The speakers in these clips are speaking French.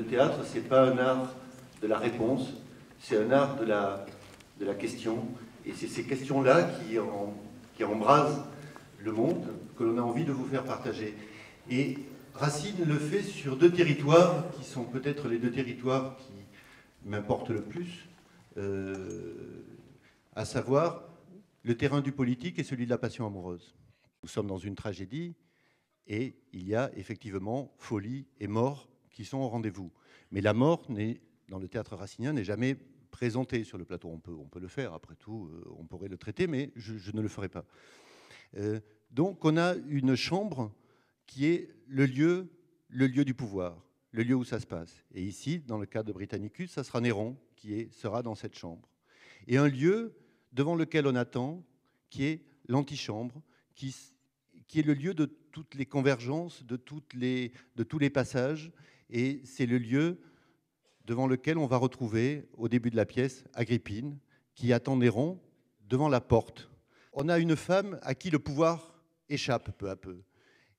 le théâtre, c'est pas un art de la réponse, c'est un art de la question. Et c'est ces questions-là qui embrasent le monde que l'on a envie de vous faire partager. Et Racine le fait sur deux territoires qui sont peut-être les deux territoires qui m'importent le plus, à savoir le terrain du politique et celui de la passion amoureuse. Nous sommes dans une tragédie et il y a effectivement folie et mort qui sont au rendez-vous. Mais la mort, dans le théâtre racinien, n'est jamais présentée sur le plateau. On peut le faire, après tout, on pourrait le traiter, mais je ne le ferai pas. Donc on a une chambre qui est le lieu du pouvoir, le lieu où ça se passe. Et ici, dans le cas de Britannicus, ça sera Néron qui sera dans cette chambre. Et un lieu devant lequel on attend, qui est l'antichambre, qui est le lieu de toutes les convergences, de tous les passages. Et c'est le lieu devant lequel on va retrouver, au début de la pièce, Agrippine, qui attend Néron devant la porte. On a une femme à qui le pouvoir échappe peu à peu.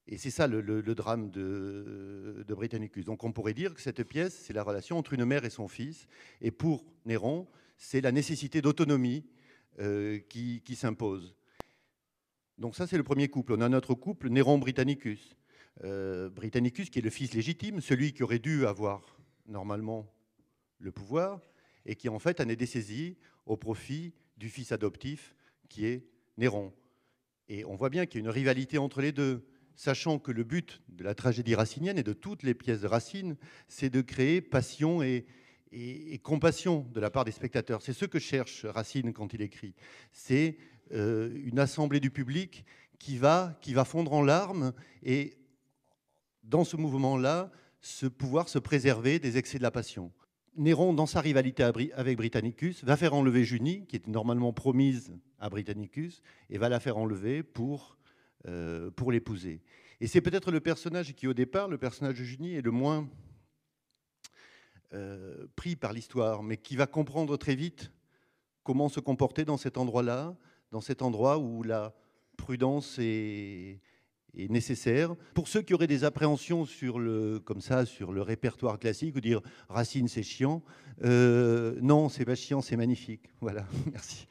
Et c'est ça le drame de Britannicus. Donc on pourrait dire que cette pièce, c'est la relation entre une mère et son fils. Et pour Néron, c'est la nécessité d'autonomie qui s'impose. Donc ça, c'est le premier couple. On a notre couple, Néron-Britannicus. Britannicus, qui est le fils légitime, celui qui aurait dû avoir normalement le pouvoir, et qui en fait en est dessaisi au profit du fils adoptif, qui est Néron. Et on voit bien qu'il y a une rivalité entre les deux, sachant que le but de la tragédie racinienne et de toutes les pièces de Racine, c'est de créer passion et compassion de la part des spectateurs. C'est ce que cherche Racine quand il écrit. C'est une assemblée du public qui va fondre en larmes et, dans ce mouvement-là, pouvoir se préserver des excès de la passion. Néron, dans sa rivalité avec Britannicus, va faire enlever Junie, qui était normalement promise à Britannicus, et va la faire enlever pour l'épouser. Et c'est peut-être le personnage qui, au départ, le personnage de Junie, est le moins pris par l'histoire, mais qui va comprendre très vite comment se comporter dans cet endroit-là, dans cet endroit où la prudence est nécessaire. Pour ceux qui auraient des appréhensions sur le répertoire classique, ou dire Racine c'est chiant, non, c'est pas chiant, c'est magnifique. Voilà, merci.